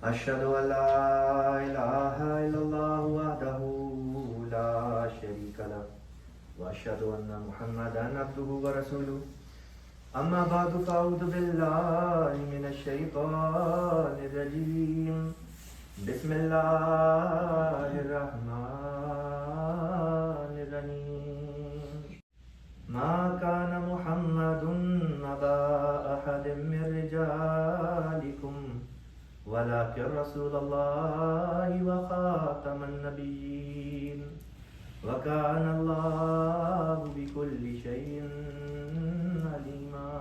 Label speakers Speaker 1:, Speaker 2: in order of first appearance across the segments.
Speaker 1: أشهد أن لا إله إلا الله وحده لا شريك له وأشهد أن محمدا عبده ورسوله أما بعد فأعوذ بالله من الشيطان الرجيم بسم الله الرحمن الرحيم ما كان محمد أبا أحد من رجالكم ولكن رسول الله وخاتم النبيين وكان الله بكل شيء عليما.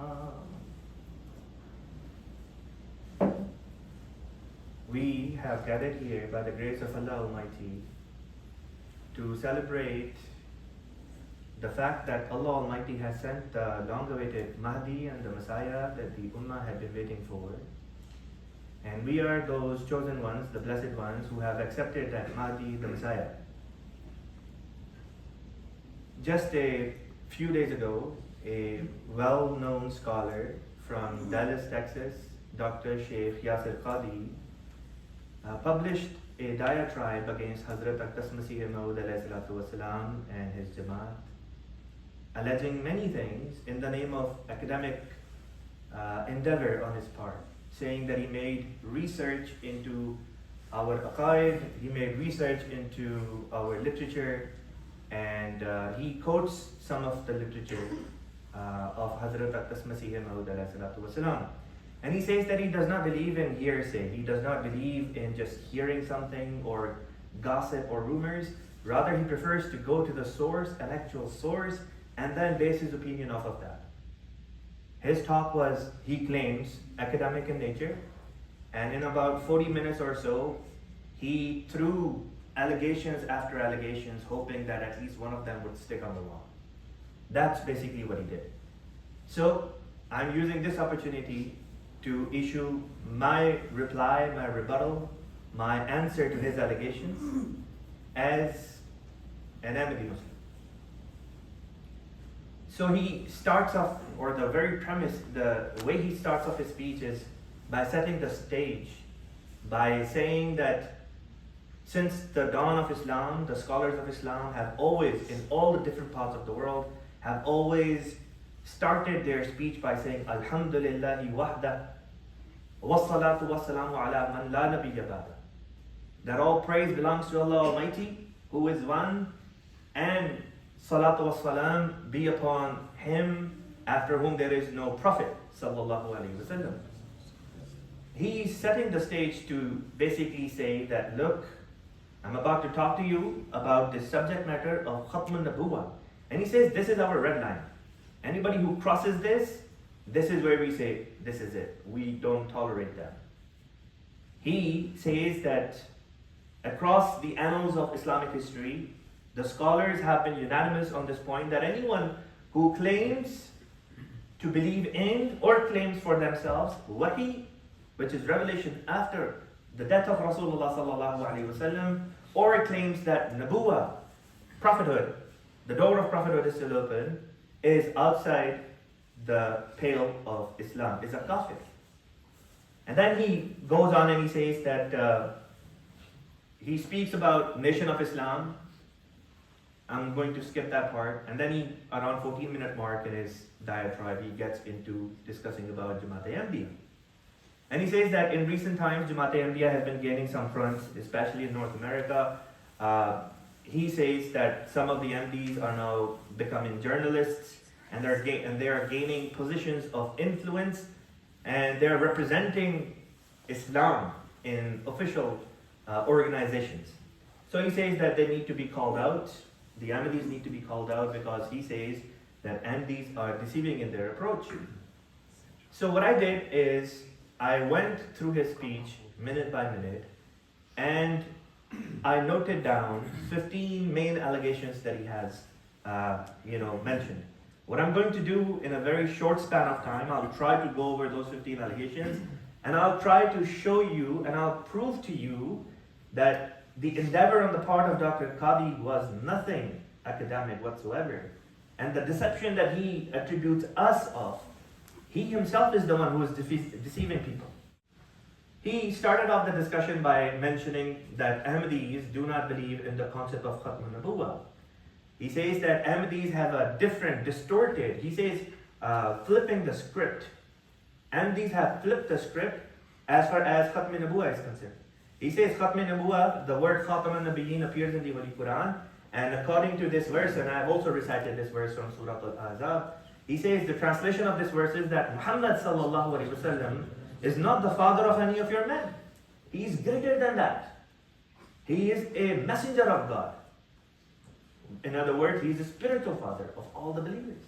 Speaker 1: We have gathered here by the grace of Allah Almighty to celebrate the fact that Allah Almighty has sent the long-awaited Mahdi and the Messiah that the Ummah had been waiting for. And we are those chosen ones, the blessed ones, who have accepted that Mahdi, the Messiah. Just a few days ago, a well-known scholar from Dallas, Texas, Dr. Sheikh Yasir Qadhi, published a diatribe against Hazrat Ahmad and his Jamaat, alleging many things in the name of academic endeavor on his part, saying that he made research into our aqaid, he made research into our literature, and he quotes some of the literature of Hazrat Ahmad. And he says that he does not believe in hearsay, he does not believe in just hearing something or gossip or rumors. Rather, he prefers to go to the source, an actual source, and then base his opinion off of that. His talk was, he claims, academic in nature, and in about 40 minutes or so, he threw allegations after allegations, hoping that at least one of them would stick on the wall. That's basically what he did. So, I'm using this opportunity to issue my reply, my rebuttal, my answer to his allegations as an Ahmadi Muslim. So he starts off, or the very premise, the way he starts off his speech is by setting the stage, by saying that since the dawn of Islam, the scholars of Islam have always, in all the different parts of the world, have always started their speech by saying, Alhamdulillahi wahda, wassalatu wassalamu ala man la nabiyya ba'da. That all praise belongs to Allah Almighty, who is one, and salatu wassalam be upon him after whom there is no prophet, sallallahu alaihi wasallam. He's setting the stage to basically say that, look, I'm about to talk to you about the subject matter of Khatme Nabuwwat. And he says, this is our red line. Anybody who crosses this, this is where we say, this is it. We don't tolerate that. He says that across the annals of Islamic history, the scholars have been unanimous on this point that anyone who claims to believe in or claims for themselves Wahi, which is revelation after the death of Rasulullah sallallahu alaihi wasallam, or claims that Nabuwwah, prophethood, the door of prophethood is still open, is outside the pale of Islam, is a kafir. And then he goes on and he says that he speaks about nation of Islam. I'm going to skip that part. And then he, around 14-minute mark in his diatribe, he gets into discussing about Jamaat-e-Ahmadiyya. And he says that in recent times, Jamaat-e-Ahmadiyya has been gaining some fronts, especially in North America. He says that some of the Ahmadis are now becoming journalists, and they are gaining positions of influence, and they're representing Islam in official organizations. So he says that they need to be called out. The Ahmadis need to be called out because he says that Ahmadis are deceiving in their approach. So what I did is I went through his speech minute by minute, and I noted down 15 main allegations that he has mentioned. What I'm going to do in a very short span of time, I'll try to go over those 15 allegations, and I'll try to show you and I'll prove to you that the endeavor on the part of Dr. Qadhi was nothing academic whatsoever. And the deception that he attributes us of, he himself is the one who is deceiving people. He started off the discussion by mentioning that Ahmadis do not believe in the concept of Khatme Nabuwwat. He says that Ahmadis have a different, distorted, he says, flipping the script. Ahmadis have flipped the script as far as Khatme Nabuwwat is concerned. He says Khatme Nabuwwat, the word Khatam al-Nabiyyin appears in the Holy Quran, and according to this verse, and I have also recited this verse from Surah Al-Ahzab, he says the translation of this verse is that Muhammad sallallahu alaihi wasallam is not the father of any of your men. He is greater than that. He is a messenger of God. In other words, he is the spiritual father of all the believers.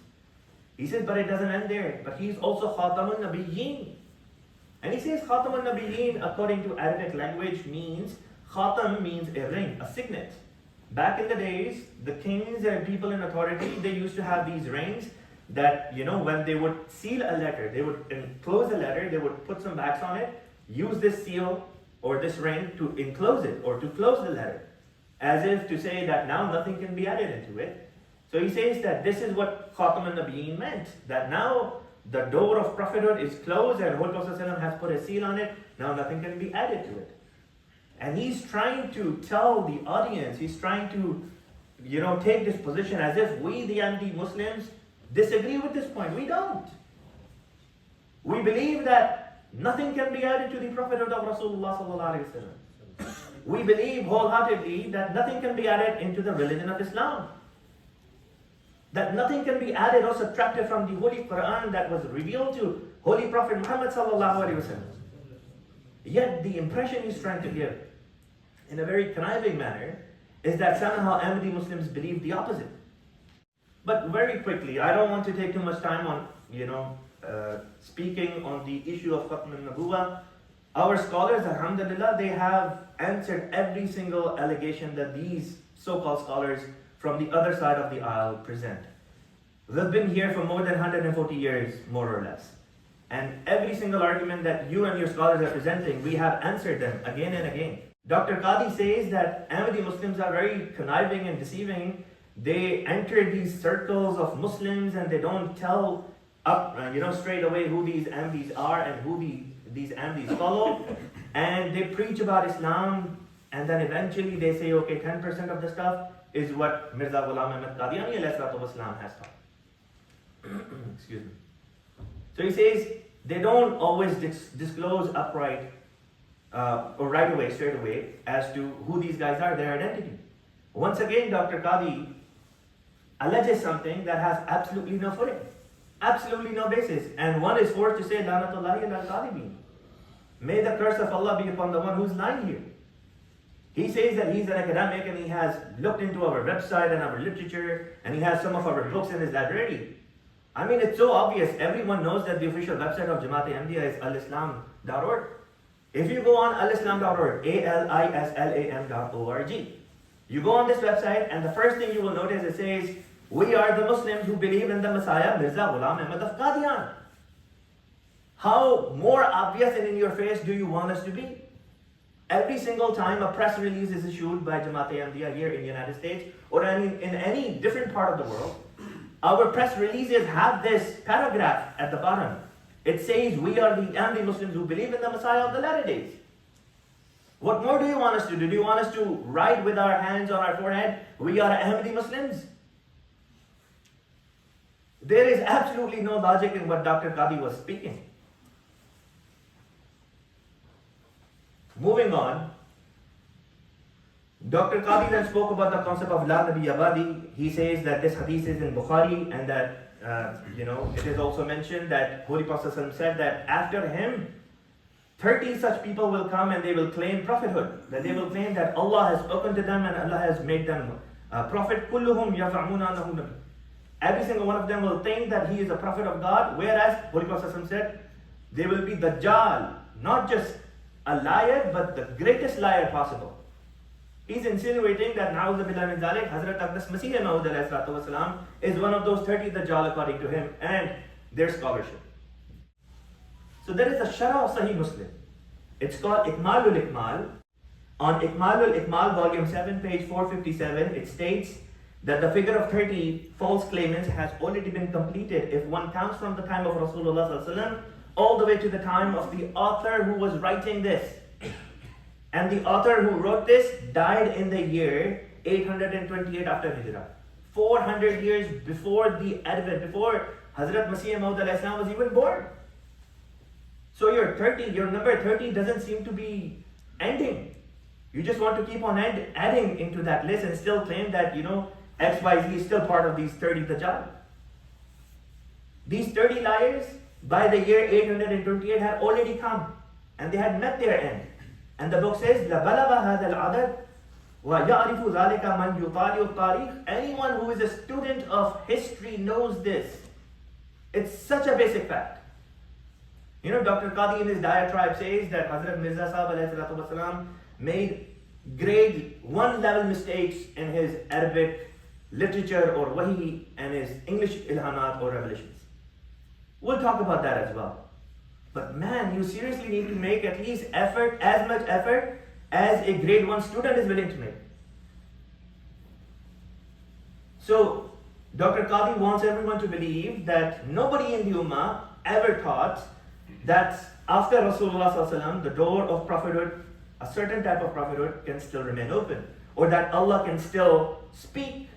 Speaker 1: He says, but it doesn't end there. But he is also Khatamun Nabiyyin. And he says Khatamun Nabiyyin, according to Arabic language, means, Khatam means a ring, a signet. Back in the days, the kings and people in authority, they used to have these rings that, when they would seal a letter, they would enclose a letter, they would put some wax on it, use this seal or this ring to enclose it or to close the letter, as if to say that now nothing can be added into it. So he says that this is what Khatam al-Nabiyyin meant, that now the door of prophethood is closed and Holy Prophet ﷺ has put a seal on it, now nothing can be added to it. And he's trying to tell the audience, he's trying to, take this position as if we, the Ahmadi Muslims, disagree with this point. We don't. We believe that nothing can be added to the prophethood of Rasulullah sallallahu alaihi wasallam. We believe wholeheartedly that nothing can be added into the religion of Islam. That nothing can be added or subtracted from the Holy Quran that was revealed to Holy Prophet Muhammad sallallahu alaihi wasallam. Yet the impression he's trying to give, in a very conniving manner, is that somehow Ahmadi Muslims believe the opposite. But very quickly, I don't want to take too much time on, speaking on the issue of Khatme Nabuwwat. Our scholars, alhamdulillah, they have answered every single allegation that these so-called scholars from the other side of the aisle present. They've been here for more than 140 years, more or less. And every single argument that you and your scholars are presenting, we have answered them again and again. Dr. Qadhi says that Ahmadi Muslims are very conniving and deceiving. They enter these circles of Muslims and they don't tell up, straight away who these Ahmadis are and who these Ahmadis follow. And they preach about Islam and then eventually they say, okay, 10% of the stuff is what Mirza Ghulam Ahmad Qadiani has taught. Excuse me. So he says they don't always disclose upright or right away, straight away, as to who these guys are, their identity. Once again, Dr. Qadhi alleges something that has absolutely no footing, absolutely no basis, and one is forced to say, Lanatullahi al-Qadhibin. May the curse of Allah be upon the one who's lying here. He says that he's an academic and he has looked into our website and our literature and he has some of our books in his library. I mean, it's so obvious. Everyone knows that the official website of Jamaat Ahmadiyya is alislam.org. If you go on alislam.org, alislam.org, you go on this website and the first thing you will notice, it says, we are the Muslims who believe in the Messiah, Mirza Ghulam Ahmad of Qadian. How more obvious and in your face do you want us to be? Every single time a press release is issued by Jamaat Ahmadiyya here in the United States or in any different part of the world, our press releases have this paragraph at the bottom. It says, we are the Ahmadi Muslims who believe in the Messiah of the latter days. What more do you want us to do? Do you want us to write with our hands on our forehead, we are Ahmadi Muslims? There is absolutely no logic in what Dr. Qadhi was speaking. Moving on, Dr. Qadhi then spoke about the concept of La Nabi Badi. He says that this hadith is in Bukhari and that, it is also mentioned that Holy Prophet said that after him, 30 such people will come and they will claim prophethood. That they will claim that Allah has spoken to them and Allah has made them prophet. Kulluhum yaf'amuna annahu nabi. Every single one of them will think that he is a prophet of God, whereas Holy Prophet said, they will be Dajjal, not just a liar, but the greatest liar possible. He's insinuating that Na'udzubillah min zalik, Hazrat Ahmad Masih Maud is one of those 30 Dajjal according to him and their scholarship. So there is a Sharh of Sahih Muslim. It's called Ikmalul Ikmal. On Ikmalul Ikmal, volume 7, page 457, it states that the figure of 30 false claimants has already been completed if one counts from the time of Rasulullah all the way to the time of the author who was writing this. And the author who wrote this died in the year 828 after Hijrah. 400 years before the advent, before Hazrat Masih Maud al-Islam was even born. So your number 30 doesn't seem to be ending. You just want to keep on adding into that list and still claim that, XYZ is still part of these 30 Dajjal. These 30 liars, by the year 828, had already come. And they had met their end. And the book says, لَبَلَغَ هَذَا الْعَدَدْ وَيَعْرِفُ ذَلِكَ مَنْ يُطَالِعُ التَّارِيخ. Anyone who is a student of history knows this. It's such a basic fact. Dr. Qadhi in his diatribe says that Hazrat Mirza Sahib alayhi salatu wasalam made grade 1 level mistakes in his Arabic literature or Wahi and his English ilhamat or revelations. We'll talk about that as well. But man, you seriously need to make at least effort, as much effort as a grade 1 student is willing to make. So, Dr. Qadhi wants everyone to believe that nobody in the Ummah ever thought that after Rasulullah sallallahu alaihi wasallam, the door of prophethood, a certain type of prophethood, can still remain open, or that Allah can still speak.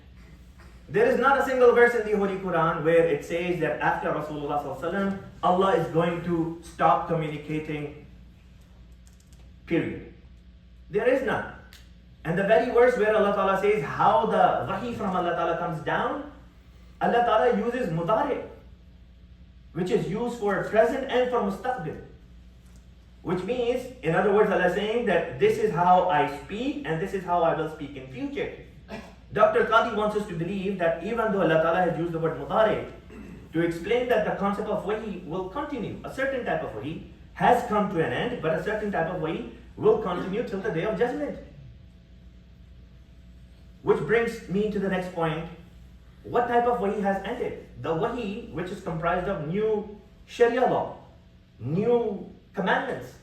Speaker 1: There is not a single verse in the Holy Quran where it says that after Rasulullah sallallahu alaihi wasallam, Allah is going to stop communicating. Period. There is none. And the very verse where Allah Ta'ala says how the Wahi from Allah Ta'ala comes down, Allah Ta'ala uses mudari, which is used for present and for mustaqbil. Which means, in other words, Allah is saying that this is how I speak and this is how I will speak in future. Dr. Qadhi wants us to believe that even though Allah Ta'ala has used the word mudari to explain that the concept of Wahi will continue, a certain type of Wahi has come to an end, but a certain type of Wahi will continue till the day of judgment. Which brings me to the next point. What type of Wahi has ended? The Wahi which is comprised of new Sharia law, new commandments.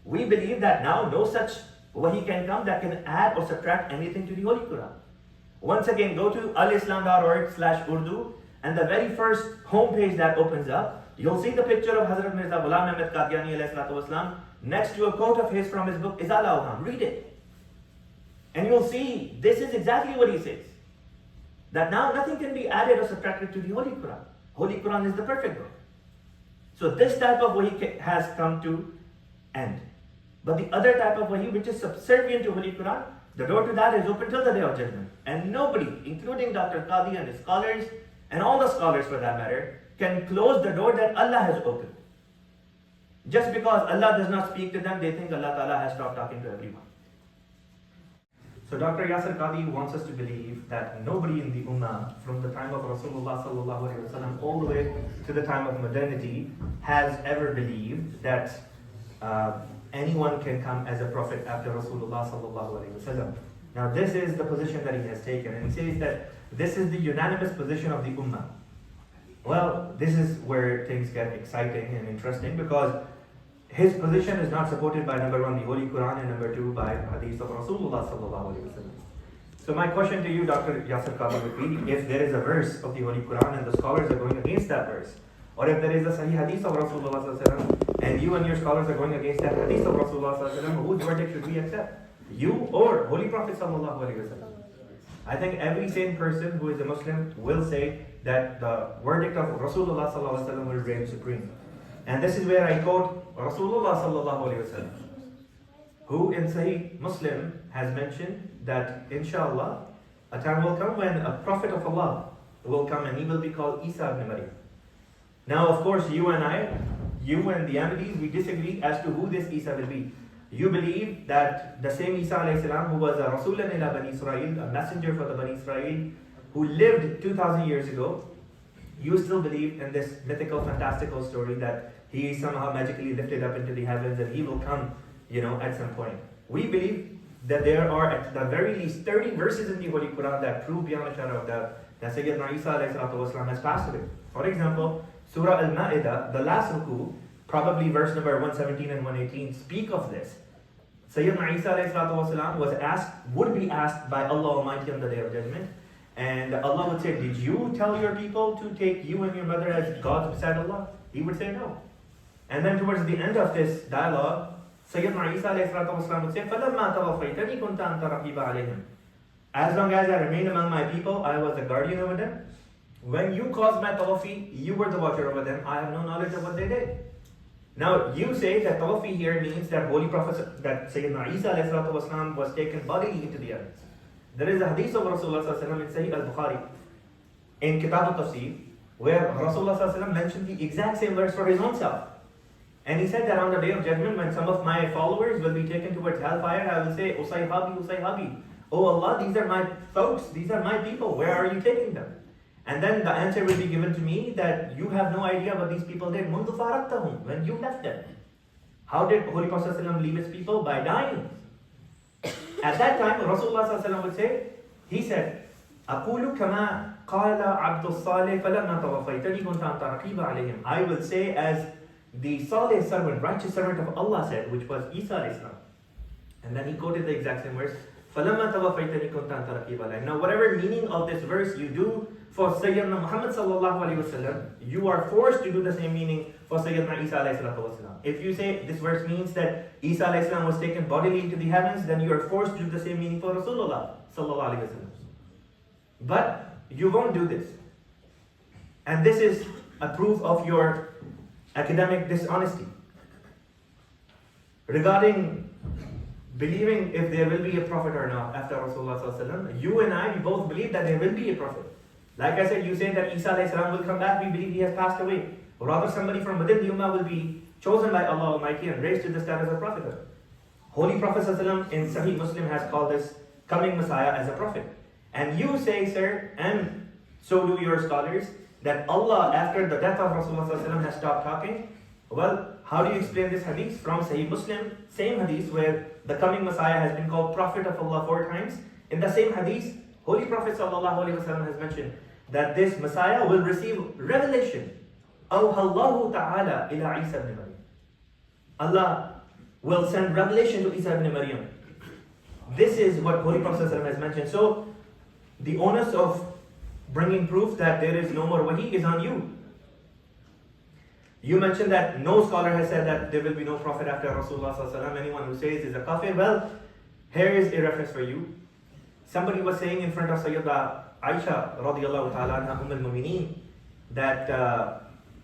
Speaker 1: We believe that now no such Wahi can come that can add or subtract anything to the Holy Quran. Once again, go to alislam.org/Urdu, and the very first homepage that opens up, you'll see the picture of Hazrat Mirza Ghulam Ahmad Qadiani alayhi salatu wasalam next to a quote of his from his book Izala Awham. Read it. And you'll see this is exactly what he says. That now nothing can be added or subtracted to the Holy Quran. Holy Quran is the perfect book. So this type of Wahi has come to end. But the other type of Wahi which is subservient to Holy Quran, the door to that is open till the day of judgment. And nobody, including Dr. Qadhi and his scholars, and all the scholars for that matter, can close the door that Allah has opened. Just because Allah does not speak to them, they think Allah Ta'ala has stopped talking to everyone. So Dr. Yasir Qadhi wants us to believe that nobody in the Ummah from the time of Rasulullah sallallahu alaihi wasallam all the way to the time of modernity has ever believed that anyone can come as a prophet after Rasulullah sallallahu alaihi wasallam. Now this is the position that he has taken, and he says that this is the unanimous position of the Ummah. Well, this is where things get exciting and interesting, because his position is not supported by number 1, the Holy Quran, and number 2, by hadith of Rasulullah sallallahu alaihi wasallam. So my question to you, Dr. Yasir Qadhi, would be, if there is a verse of the Holy Quran and the scholars are going against that verse, or if there is a Sahih hadith of Rasulullah sallallahu alaihi wasallam and you and your scholars are going against that hadith of Rasulullah sallallahu alaihi wasallam, whose verdict should we accept? You or Holy Prophet sallallahu alaihi wasallam? I think every sane person who is a Muslim will say that the verdict of Rasulullah sallallahu alaihi wasallam will reign supreme. And this is where I quote Rasulullah sallallahu alaihi wasallam, who in Sahih Muslim has mentioned that inshallah a time will come when a prophet of Allah will come and he will be called Isa ibn Maryam. Now of course you and the Ahmadis, we disagree as to who this Isa will be. You believe that the same Isa alayhi salam, who was a Rasulan ila Bani Israel, a messenger for the Bani Israel, who lived 2000 years ago, you still believe in this mythical, fantastical story that he is somehow magically lifted up into the heavens and he will come, at some point. We believe that there are at the very least 30 verses in the Holy Quran that prove beyond a shadow of doubt that Sayyidina Isa alayhi salatu wasalam has passed away. For example, Surah Al-Ma'idah, the last ruku, probably verse number 117 and 118, speak of this. Sayyidina Isa alayhi salatu wasalam would be asked by Allah Almighty on the day of judgment, and Allah would say, did you tell your people to take you and your mother as gods beside Allah? He would say no. And then towards the end of this dialogue, Sayyidina Isa would say, فَلَمَّا تَوَفَّيْتَنِي كُنْتَ أَنْتَ رَقِيبَ عَلَيْهِمْ. As long as I remained among my people, I was a guardian over them. When you caused my tawaffi, you were the watcher over them. I have no knowledge of what they did. Now, you say that tawaffi here means that Holy Prophet, that Sayyidina Isa was taken bodily into the heavens. There is a hadith of Rasulullah in Sahih al-Bukhari, in Kitab al-Tafsir, where Rasulullah mentioned the exact same verse for his own self. And he said that on the day of judgment, when some of my followers will be taken towards hellfire, I will say, Usayhabi, Usayhabi. Oh Allah, these are my folks, these are my people, where are you taking them? And then the answer will be given to me that you have no idea what these people did. Mundu faraktahum, when you left them. How did Holy Prophet leave his people? By dying. At that time, Rasulullah would say, he said, أقول كما قال عبد الصالح فلما توفيتني كنت أنت رقيب عليهم. I will say as the Salih servant, righteous servant of Allah said, which was Isa Islam. And then he quoted the exact same verse. فَلَمَّا تَوَفَّيْتَنِي كُنْتَ أَنْتَ رَقِيبَ عَلَيْهِمْ. Now whatever meaning of this verse you do for Sayyidina Muhammad sallallahu alayhi wasallam, you are forced to do the same meaning for Sayyidina Isa alayhi wasallam. If you say this verse means that Isa alayhi salam was taken bodily into the heavens, then you are forced to do the same meaning for Rasulullah sallallahu alayhi wasallam. But you won't do this. And this is a proof of your academic dishonesty. Regarding believing if there will be a prophet or not after Rasulullah sallallahu alaihi wasallam, you and I, we both believe that there will be a prophet. Like I said, you say that Isa alayhi salam will come back, we believe he has passed away. Or rather somebody from within the Ummah will be chosen by Allah Almighty and raised to the status of prophethood. Holy Prophet sallallahu alaihi wasallam in Sahih Muslim has called this coming Messiah as a prophet. And you say, sir, and so do your scholars, that Allah after the death of Rasulullah sallallahu alaihi wasallam has stopped talking. Well, how do you explain this hadith from Sahih Muslim, same hadith where the coming Messiah has been called Prophet of Allah 4 times? In the same hadith, Holy Prophet ﷺ has mentioned that this Messiah will receive revelation. Awhallahu ta'ala ila Isa ibn Maryam. Allah will send revelation to Isa ibn Maryam. This is what Holy Prophet ﷺ has mentioned. So, the onus of bringing proof that there is no more Wahi is on you. You mentioned that no scholar has said that there will be no prophet after Rasulullah sallallahu alaihi wasallam. Anyone who says is a kafir. Well, here is a reference for you. Somebody was saying in front of Sayyidah Aisha radiyallahu ta'ala anha al-Mu'mineen that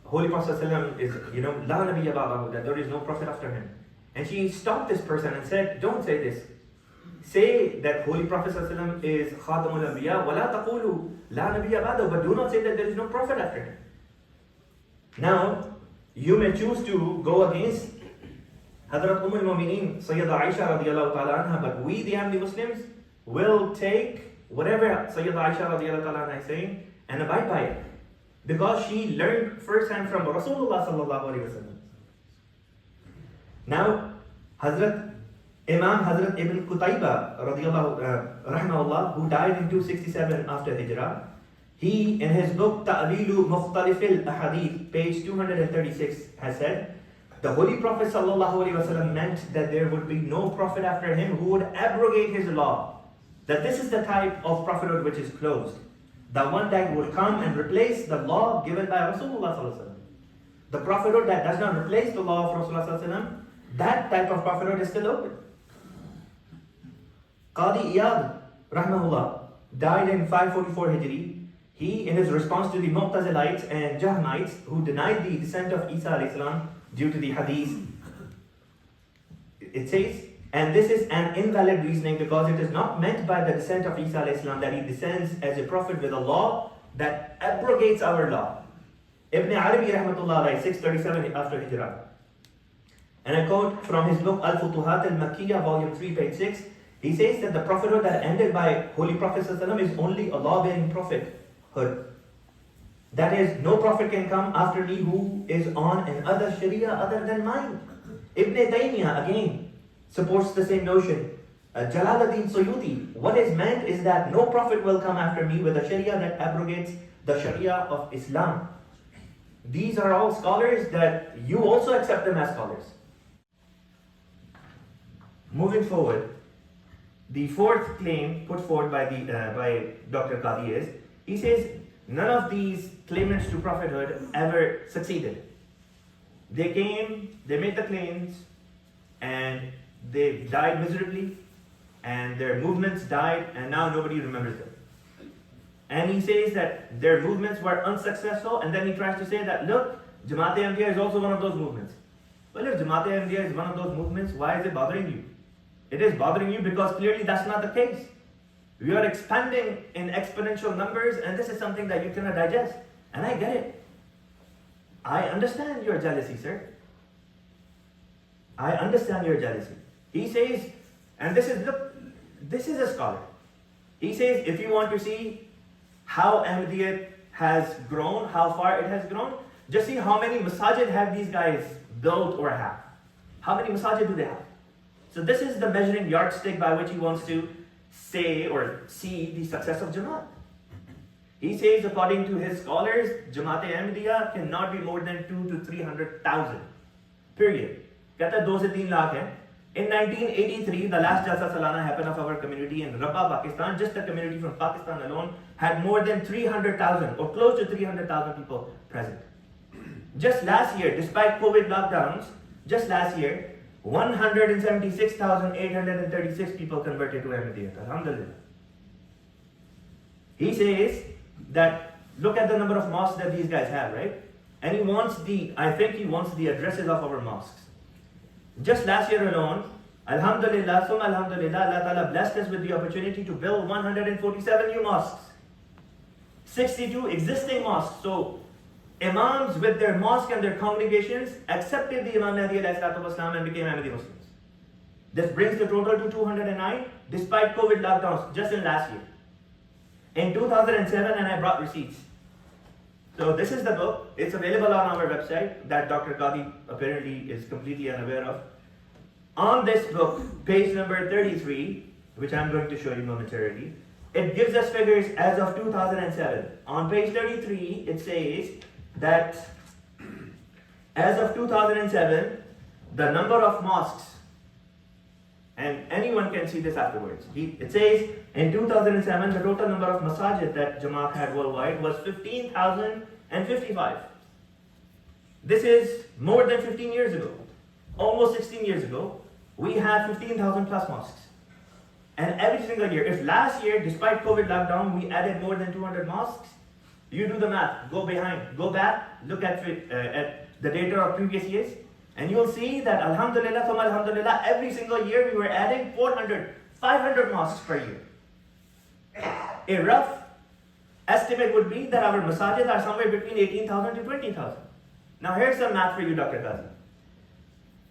Speaker 1: Holy Prophet sallallahu is, la nabiyya ba'dahu, that there is no prophet after him. And she stopped this person and said, don't say this. Say that Holy Prophet sallallahu is Khatmul Anbiya, wa la taqulu la nabiyya ba'dahu, but do not say that there is no prophet after him. Now, you may choose to go against Hazrat al-Mu'mineen Sayyidah Aisha radiyallahu ta'ala anha, but we, the Ahmadi Muslims, will take whatever Sayyidah Aisha radiyallahu ta'ala anha is saying and abide by it. Because she learned first hand from Rasulullah sallallahu alayhi wa sallam. Now, Imam Hazrat Ibn Qutayba radiyallahu rahmahullah, who died in 267 after Hijrah, he, in his book Ta'wilu Mukhtalifil Ahadith, page 236, has said, the Holy Prophet ﷺ meant that there would be no prophet after him who would abrogate his law. That this is the type of prophethood which is closed. The one that would come and replace the law given by Rasulullah ﷺ. The prophethood that does not replace the law of Rasulullah ﷺ, that type of prophethood is still open. Qadi Iyad, rahmahullah, died in 544 Hijri. He, in his response to the Mu'tazilites and Jahmites who denied the descent of Isa alayhi salam due to the hadith, it says, and this is an invalid reasoning because it is not meant by the descent of Isa alayhi salam that he descends as a prophet with a law that abrogates our law. Ibn Arabi rahmatullah alayhi, 637 after Hijrah. And I quote from his book Al-Futuhat al-Makkiyah, volume 3, page 6. He says that the prophethood that ended by Holy Prophet ﷺ is only a law-bearing prophethood. That is, no prophet can come after me who is on another sharia other than mine. Ibn Taymiyyah again supports the same notion. Jalaluddin Suyuti, what is meant is that no prophet will come after me with a sharia that abrogates the sharia of Islam. These are all scholars that you also accept them as scholars. Moving forward, the fourth claim put forward by Dr. Qadhi is, he says, none of these claimants to prophethood ever succeeded. They came, they made the claims, and they died miserably, and their movements died, and now nobody remembers them. And he says that their movements were unsuccessful, and then he tries to say that, look, Jamaat-e-Ahmadiyya is also one of those movements. Well, if Jamaat-e-Ahmadiyya is one of those movements, why is it bothering you? It is bothering you because clearly that's not the case. We are expanding in exponential numbers, and this is something that you cannot digest. And I get it. I understand your jealousy, sir. I understand your jealousy. He says, and this is a scholar. He says, if you want to see how Ahmadiyya has grown, how far it has grown, just see how many masajid have these guys built or have. How many masajid do they have? So this is the measuring yardstick by which he wants to say or see the success of Jamaat. He says, according to his scholars, Jamaat-e-Ahmadiyya cannot be more than 200,000 to 300,000. Period. कहता है 2 से 3 लाख है. In 1983, the last Jalsa Salana happened of our community in Rabba, Pakistan. Just the community from Pakistan alone had more than 300,000 or close to 300,000 people present. Just last year, despite COVID lockdowns, just last year, 176,836 people converted to Ahmadiyya. Alhamdulillah. He says that, look at the number of mosques that these guys have, right? And he wants I think he wants the addresses of our mosques. Just last year alone, Alhamdulillah, Summa Alhamdulillah, Allah Ta'ala blessed us with the opportunity to build 147 new mosques, 62 existing mosques. So, Imams with their mosque and their congregations accepted the Imam Mahdi alayhi salatu wasalam and became Ahmadi Muslims. This brings the total to 209 despite COVID lockdowns just in last year. In 2007, and I brought receipts. So this is the book. It's available on our website that Dr. Qadhi apparently is completely unaware of. On this book, page number 33, which I'm going to show you momentarily, it gives us figures as of 2007. On page 33, it says that as of 2007, the number of mosques, and anyone can see this afterwards. It says in 2007, the total number of masajid that Jamaat had worldwide was 15,055. This is more than 15 years ago. Almost 16 years ago, we had 15,000 plus mosques. And every single year, if last year, despite COVID lockdown, we added more than 200 mosques, you do the math, go back, look at the data of previous years, and you'll see that Alhamdulillah, thumma Alhamdulillah, every single year we were adding 400, 500 mosques per year. A rough estimate would be that our masajid are somewhere between 18,000 to 20,000. Now here's some math for you, Dr. Qadhi.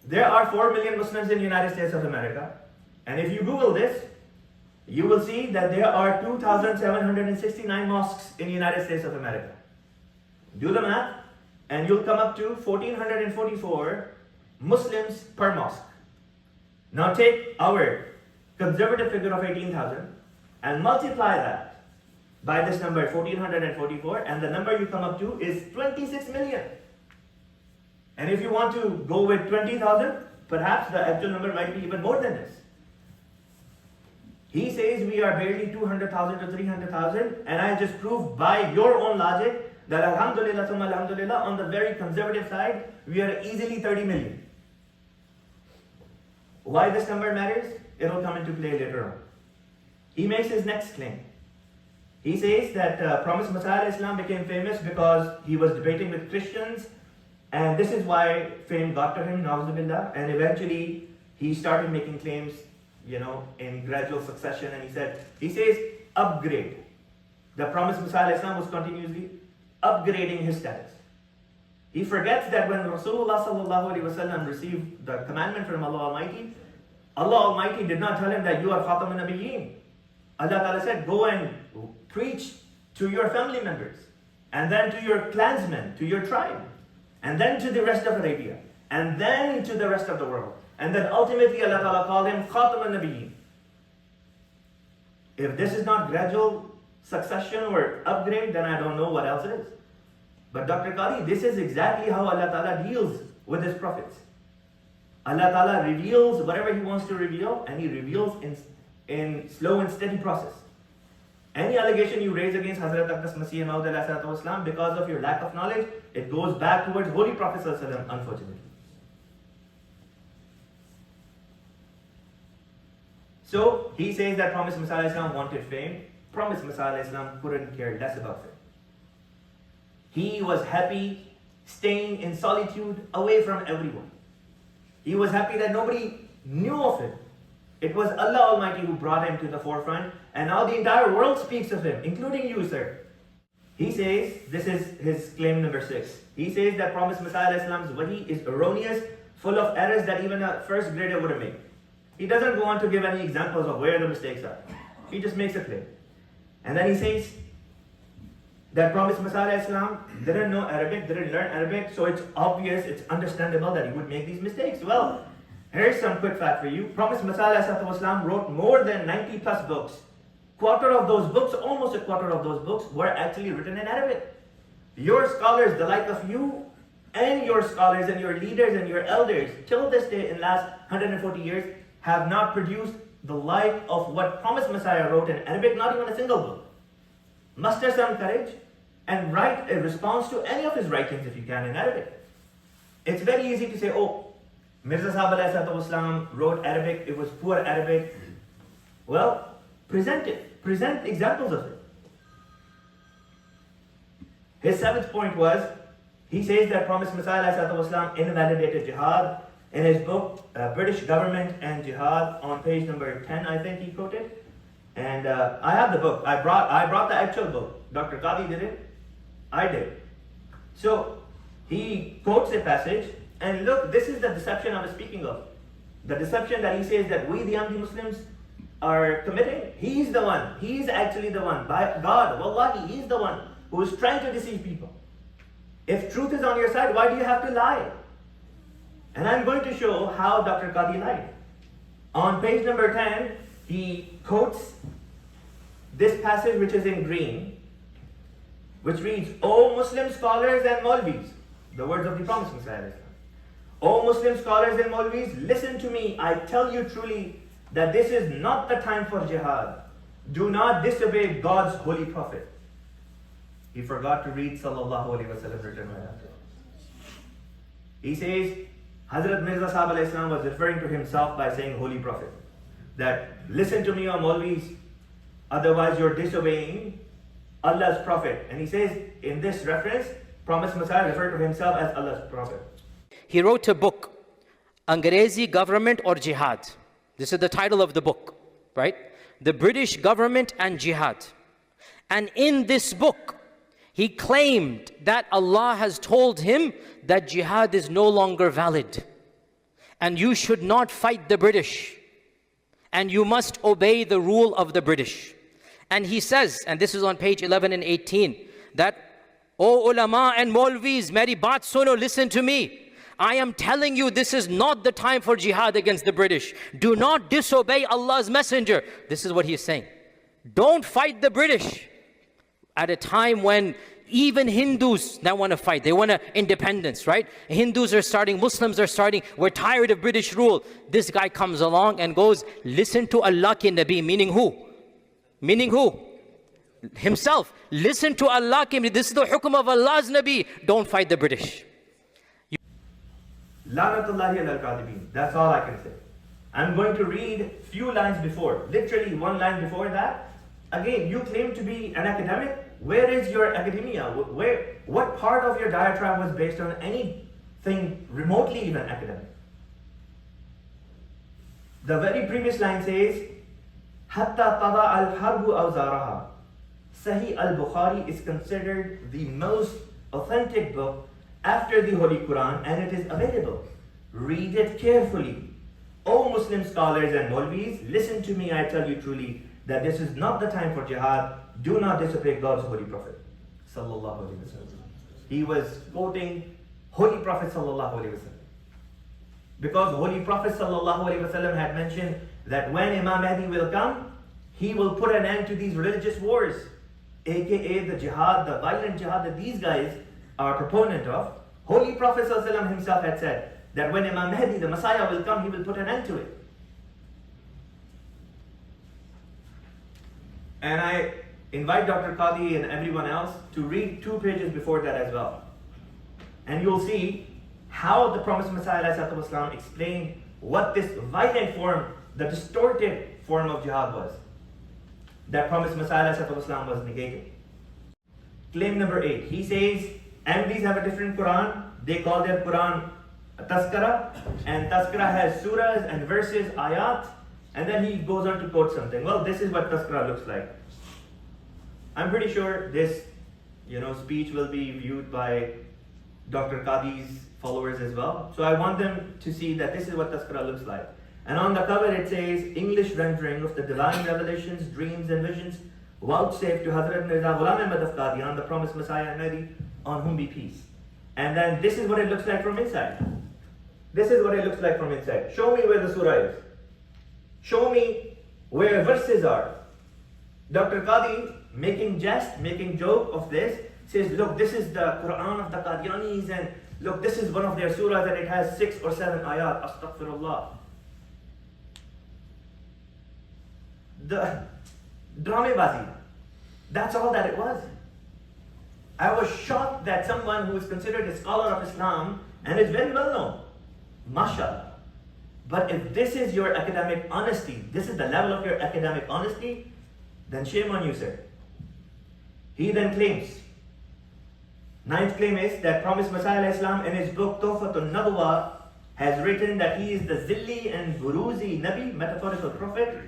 Speaker 1: There are 4 million Muslims in the United States of America, and if you Google this, you will see that there are 2,769 mosques in the United States of America. Do the math, and you'll come up to 1,444 Muslims per mosque. Now take our conservative figure of 18,000 and multiply that by this number, 1,444, and the number you come up to is 26 million. And if you want to go with 20,000, perhaps the actual number might be even more than this. He says we are barely 200,000 to 300,000, and I just proved by your own logic that Alhamdulillah, thumma Alhamdulillah, on the very conservative side, we are easily 30 million. Why this number matters? It will come into play later on. He makes his next claim. He says that Promised Messiah Islam became famous because he was debating with Christians, and this is why fame got to him, na'uzubillah, and eventually he started making claims, in gradual succession, and he says, upgrade. The Promised Messiah Islam was continuously upgrading his status. He forgets that when Rasulullah sallallahu alaihi wasallam received the commandment from Allah Almighty did not tell him that you are Khatme Nabuwwat. Allah Ta'ala said, go and preach to your family members, and then to your clansmen, to your tribe, and then to the rest of Arabia, and then to the rest of the world. And then ultimately Allah Ta'ala called him Khatme Nabuwwat. If this is not gradual succession or upgrade, then I don't know what else is. But Dr. Qadhi, this is exactly how Allah Ta'ala deals with His prophets. Allah Ta'ala reveals whatever He wants to reveal, and He reveals in slow and steady process. Any allegation you raise against Hazrat Aqdas Masih Maud Islam because of your lack of knowledge, it goes back towards Holy Prophet ﷺ, unfortunately. So he says that Promised Messiah Islam wanted fame. Promised Messiah Islam couldn't care less about fame. He was happy staying in solitude away from everyone. He was happy that nobody knew of him. It was Allah Almighty who brought him to the forefront, and now the entire world speaks of him, including you, sir. He says, this is his claim number 6. He says that Promised Messiah Islam's Wahi is erroneous, full of errors that even a first grader wouldn't make. He doesn't go on to give any examples of where the mistakes are. He just makes a claim. And then he says that Promised Messiah Islam didn't know Arabic, didn't learn Arabic, so it's obvious, it's understandable that he would make these mistakes. Well, here's some quick fact for you. Promised Messiah Islam wrote more than 90 plus books. Quarter of those books, almost a quarter of those books, were actually written in Arabic. Your scholars, the like of you, and your scholars and your leaders and your elders, till this day in last 140 years, have not produced the like of what Promised Messiah wrote in Arabic, not even a single book. Muster some courage and write a response to any of his writings if you can in Arabic. It's very easy to say, oh, Mirza Sahib Islam wrote Arabic, it was poor Arabic. Well, present it. Present examples of it. His 7th point was, he says that Promised Messiah Islam invalidated Jihad. In his book, British Government and Jihad, on page number 10, I think he quoted. And I have the book. I brought the actual book. Dr. Qadhi did it. I did. So he quotes a passage, and look, this is the deception I was speaking of. The deception that he says that we, the Ahmadi Muslims, are committing. He's the one. He's actually the one. By God, wallahi, he's the one who is trying to deceive people. If truth is on your side, why do you have to lie? And I'm going to show how Dr. Qadhi lied. On page number 10, he quotes this passage which is in green, which reads, O Muslim scholars and Maulvis, the words of the Promised Messiah. O Muslim scholars and Maulvis, listen to me. I tell you truly that this is not the time for jihad. Do not disobey God's holy prophet. He forgot to read Sallallahu Alaihi Wasallam written right after. He says, Hazrat Mirza Sahib Islam was referring to himself by saying holy prophet. That listen to me, O Maulvis, otherwise you're disobeying Allah's prophet. And he says in this reference, Promised Messiah referred to himself as Allah's prophet.
Speaker 2: He wrote a book, Angrezi Government or Jihad. This is the title of the book, right? The British Government and Jihad. And in this book, he claimed that Allah has told him that jihad is no longer valid. And you should not fight the British. And you must obey the rule of the British. And he says, and this is on page 11 and 18, that, O ulama and Maulvis, meri baat suno, listen to me. I am telling you, this is not the time for jihad against the British. Do not disobey Allah's messenger. This is what he is saying. Don't fight the British. At a time when even Hindus now want to fight. They want independence, right? Hindus are starting, Muslims are starting. We're tired of British rule. This guy comes along and goes, listen to Allah ki Nabi. Meaning who? Meaning who? Himself. Listen to Allah ki Nabi. This is the hukum of Allah's Nabi. Don't fight the British.
Speaker 1: Lanatullahi al-Kadibin. That's all I can say. I'm going to read few lines before, literally one line before that. Again, you claim to be an academic. Where is your academia? What part of your diatribe was based on anything remotely even academic? The very previous line says, Hatta tada al-harbu awzaraha. Sahih al-Bukhari is considered the most authentic book after the Holy Quran, and it is available. Read it carefully. O Muslim scholars and Maulvis, listen to me, I tell you truly, that this is not the time for jihad. Do not disobey God's holy prophet. Sallallahu Alaihi Wasallam. He was quoting Holy Prophet Sallallahu Alaihi Wasallam. Because Holy Prophet Sallallahu Alaihi Wasallam had mentioned that when Imam Mahdi will come, he will put an end to these religious wars, aka the jihad, the violent jihad that these guys are proponent of. Holy Prophet Sallallahu Alaihi Wasallam himself had said that when Imam Mahdi, the Messiah, will come, he will put an end to it. And I invite Dr. Qadhi and everyone else to read 2 pages before that as well. And you'll see how the promised Messiah ﷺ explained what this violent form, the distorted form of jihad was. That promised Messiah ﷺ was negated. Claim number 8. He says Ahmadis have a different Quran. They call their Quran Tazkara, and Tazkara has surahs and verses, ayat, and then he goes on to quote something. Well, this is what Tazkara looks like. I'm pretty sure this, speech will be viewed by Dr. Qadhi's followers as well. So I want them to see that this is what Tazkara looks like. And on the cover it says, English rendering of the divine revelations, dreams and visions vouchsafed to Hazrat Ahmad of Qadhi on the promised Messiah Ahmadi, on whom be peace. And then this is what it looks like from inside. This is what it looks like from inside. Show me where the surah is. Show me where verses are. Dr. Qadhi, making jest, making joke of this, says, look, this is the Quran of the Qadianis, and look, this is one of their surahs and it has 6 or 7 ayat. Astaghfirullah. The Dramebazi. That's all that it was. I was shocked that someone who is considered a scholar of Islam and is very well known, mashallah. But if this is your academic honesty, this is the level of your academic honesty, then shame on you, sir. He then claims, 9th claim is that promised Messiah Islam in his book an Nabuwwah has written that he is the Zilli and Buruzi Nabi, metaphorical prophet,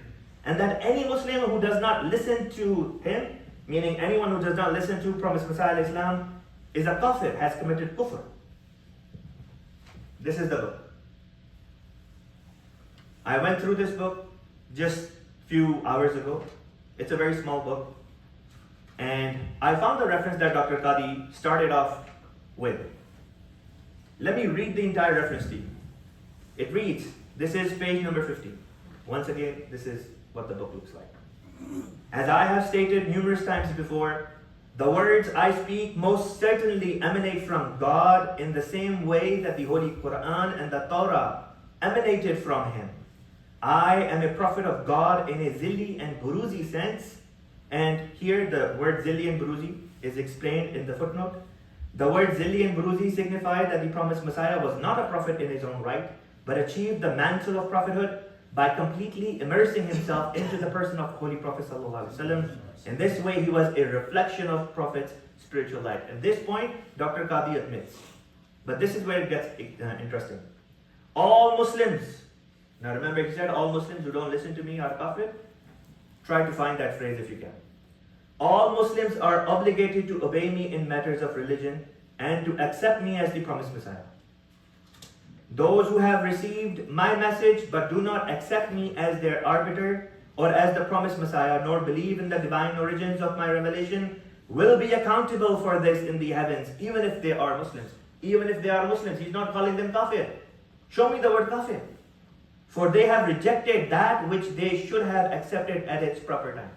Speaker 1: and that any Muslim who does not listen to him, meaning anyone who does not listen to promised Messiah Islam, is a kafir, has committed kufr. This is the book. I went through this book just few hours ago. It's a very small book. And I found the reference that Dr. Qadhi started off with. Let me read the entire reference to you. It reads, this is page number 50. Once again, this is what the book looks like. As I have stated numerous times before, the words I speak most certainly emanate from God in the same way that the Holy Quran and the Torah emanated from Him. I am a prophet of God in a Zilli and Buruzi sense, and here the word Zilli and Buruzi is explained in the footnote. The word Zilli and Buruzi signified that the promised Messiah was not a prophet in his own right, but achieved the mantle of prophethood by completely immersing himself into the person of Holy Prophet ﷺ. In this way, he was a reflection of Prophet's spiritual life. At this point, Dr. Qadhi admits, but this is where it gets interesting. All Muslims, now remember he said all Muslims who don't listen to me are kafir. Try to find that phrase if you can. All Muslims are obligated to obey me in matters of religion and to accept me as the promised Messiah. Those who have received my message but do not accept me as their arbiter or as the promised Messiah, nor believe in the divine origins of my revelation, will be accountable for this in the heavens, even if they are Muslims. Even if they are Muslims, he's not calling them kafir. Show me the word kafir. For they have rejected that which they should have accepted at its proper time.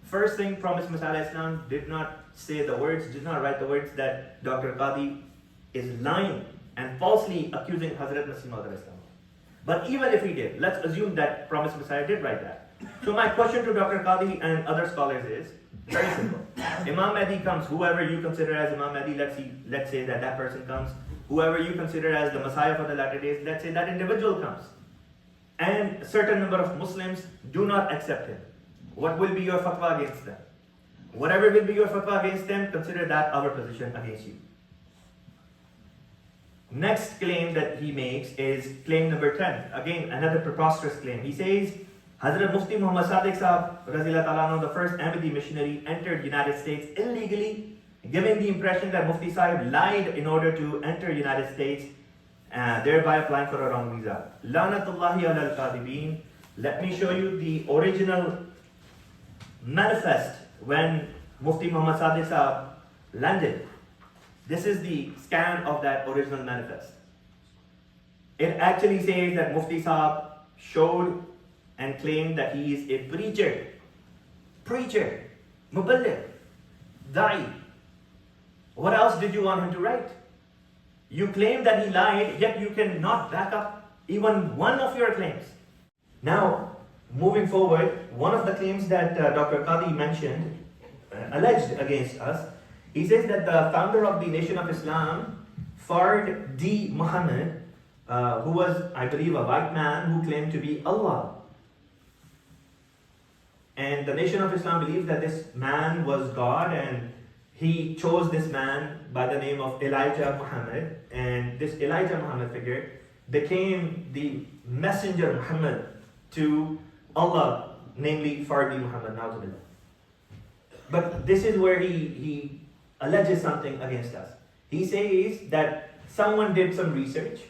Speaker 1: First thing, promised Messiah Islam did not say the words, did not write the words that Dr. Qadhi is lying and falsely accusing Hazrat Masih Maud Islam. But even if he did, let's assume that promised Messiah did write that. So my question to Dr. Qadhi and other scholars is very simple. Imam Mahdi comes, whoever you consider as Imam Mahdi, let's say that person comes. Whoever you consider as the Messiah for the latter days, let's say that individual comes. And a certain number of Muslims do not accept him. What will be your fatwa against them? Whatever will be your fatwa against them, consider that our position against you. Next claim that he makes is claim number 10. Again, another preposterous claim. He says, Hazrat Mufti Muhammad Sadiq Sahab, the first Ahmadi Missionary, entered United States illegally, giving the impression that Mufti Sahib lied in order to enter United States, thereby applying for a wrong visa. Lanatullahi ala al-kadibin. Let me show you the original manifest when Mufti Muhammad Sadiq Sahab landed. This is the scan of that original manifest. It actually says that Mufti Sahab showed and claimed that he is a preacher, muballigh, da'i. What else did you want him to write? You claim that he lied, yet you cannot back up even one of your claims. Now, moving forward, one of the claims that Dr. Qadhi mentioned, alleged against us, he says that the founder of the Nation of Islam, Fard D. Muhammad, who was, I believe, a white man who claimed to be Allah. And the Nation of Islam believes that this man was God, and he chose this man by the name of Elijah Muhammad. And this Elijah Muhammad figure became the messenger Muhammad to Allah, namely Fardi Muhammad. But this is where he alleges something against us. He says that someone did some research.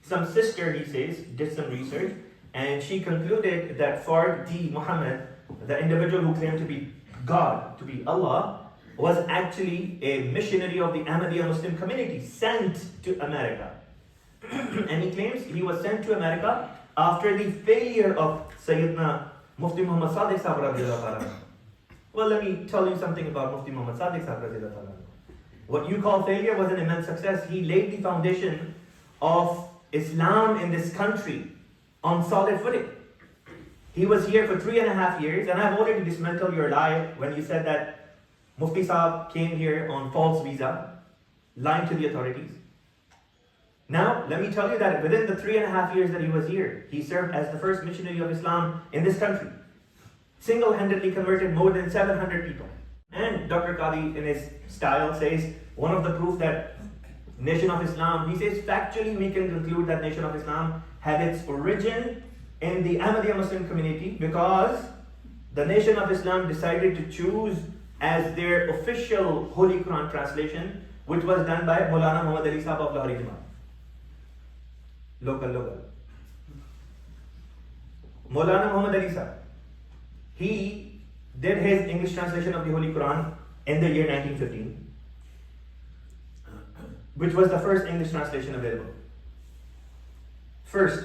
Speaker 1: Some sister, he says, did some research, and she concluded that Fardi Muhammad, the individual who claimed to be God, to be Allah, was actually a missionary of the Ahmadiyya Muslim Community sent to America. And he claims he was sent to America after the failure of Sayyidina Mufti Muhammad Sadiq Sahib. Well, let me tell you something about Mufti Muhammad Sadiq Sahib. What you call failure was an immense success. He laid the foundation of Islam in this country on solid footing. He was here for 3.5 years, and I've already dismantled your lie when you said that Mufti Sahib came here on false visa, lying to the authorities. Now, let me tell you that within the 3.5 years that he was here, he served as the first missionary of Islam in this country. Single-handedly converted more than 700 people. And Dr. Qadhi, in his style, says one of the proof that Nation of Islam, he says factually we can conclude that Nation of Islam had its origin in the Ahmadiyya Muslim community because the Nation of Islam decided to choose as their official Holy Quran translation, which was done by Maulana Muhammad Ali Sahib of Lahori Jamaat. Local. Maulana Muhammad Ali Sahib, he did his English translation of the Holy Quran in the year 1915, which was the first English translation available. First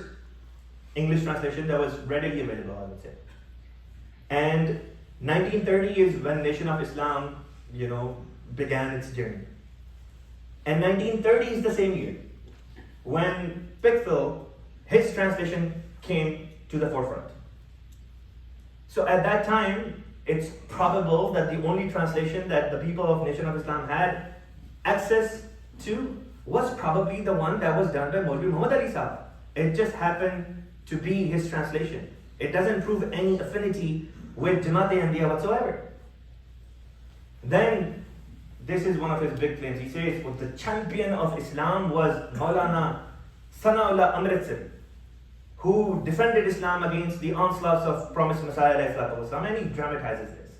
Speaker 1: English translation that was readily available, I would say. And 1930 is when Nation of Islam, began its journey. And 1930 is the same year when Pickthall, his translation came to the forefront. So at that time, it's probable that the only translation that the people of Nation of Islam had access to was probably the one that was done by Maulvi Muhammad Ali Sahib. It just happened to be his translation. It doesn't prove any affinity with Jamaat-e-Ahmadiyya whatsoever. Then, this is one of his big claims. He says, well, the champion of Islam was Maulvi Thanaullah Amritsari, who defended Islam against the onslaughts of promised Messiah, and he dramatizes this.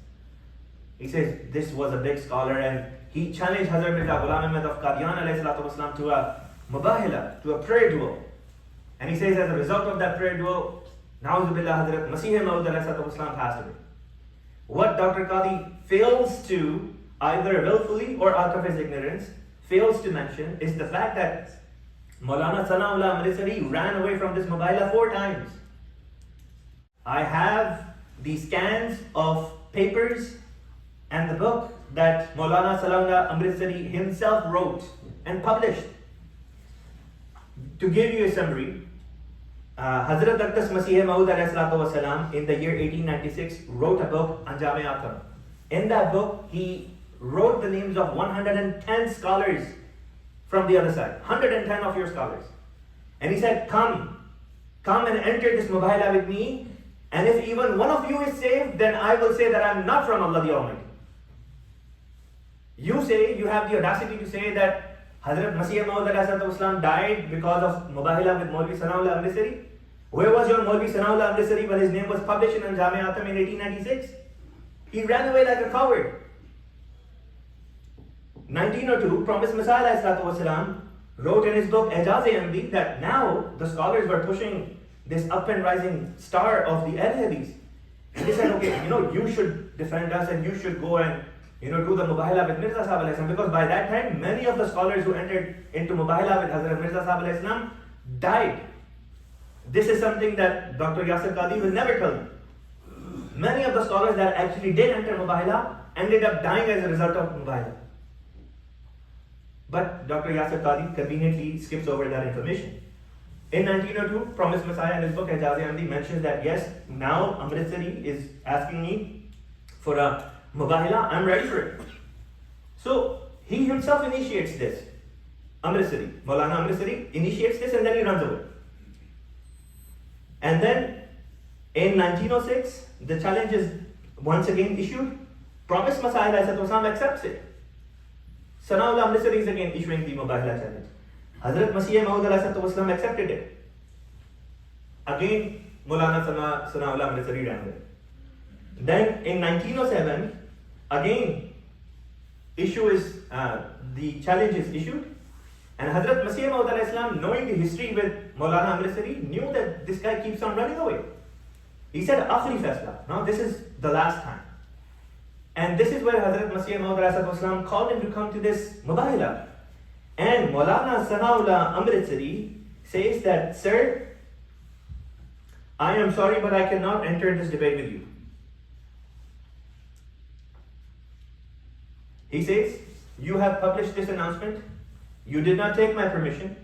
Speaker 1: He says this was a big scholar, and he challenged Hazrat Mirza Ghulam Ahmad of Qadian to a mubahila, to a prayer duel. And he says as a result of that prayer duel, Na'udzubillah, Hazrat Masih Maud passed away. What Dr. Qadhi fails to, either willfully or out of his ignorance, fails to mention is the fact that Maulana Thanaullah Amritsari ran away from this mubahila 4 times. I have the scans of papers and the book that Maulana Thanaullah Amritsari himself wrote and published. To give you a summary, Hazrat Masih Maud in the year 1896 wrote a book, Anjam-e-Atham. In that book, he wrote the names of 110 scholars from the other side, 110 of your scholars. And he said, come and enter this mubahila with me, and if even one of you is saved, then I will say that I am not from Allah the Almighty. You have the audacity to say that Hazrat Masih Maud died because of mubahila with Maulvi Thanaullah Amritsari. Where was your Maulvi Thanaullah Amritsari when his name was published in Anjam-e-Atham in 1896? He ran away like a coward. 1902, Promised Messiah wrote in his book Ijaz-e-Ahmadi that now the scholars were pushing this up and rising star of the Al-Hadith. And they said, okay, you should defend us and you should go and do the mubahila with Mirza Sahib, because by that time many of the scholars who entered into mubahila with Hazrat Mirza Sahib died. This is something that Dr. Yasir Qadhi will never tell you. Many of the scholars that actually did enter mubahila ended up dying as a result of mubahila. But Dr. Yasir Qadhi conveniently skips over that information. In 1902, Promised Messiah in his book Ijaz Ahmadi mentions that yes, now Amritsari is asking me for a mubahila, I'm ready for it. So he himself initiates this. Amritsari, Maulana Amritsari initiates this and then he runs away. And then in 1906, the challenge is once again issued. Promised Messiah accepts it. Thanaullah Amritsari is again issuing the Mubahila challenge. Hazrat Masih Maud accepted it. Again, Maulana Thanaullah Amritsari ran away. Then in 1907, again, the challenge is issued. And Hazrat Masih Maud, knowing the history with Maulana Amritsari, knew that this guy keeps on running away. He said, Akhri Faisla. Now this is the last time. And this is where Hazrat Masih Maud called him to come to this Mubahila. And Maulana Thanaullah Amritsari says that, sir, I am sorry, but I cannot enter this debate with you. He says, you have published this announcement. You did not take my permission.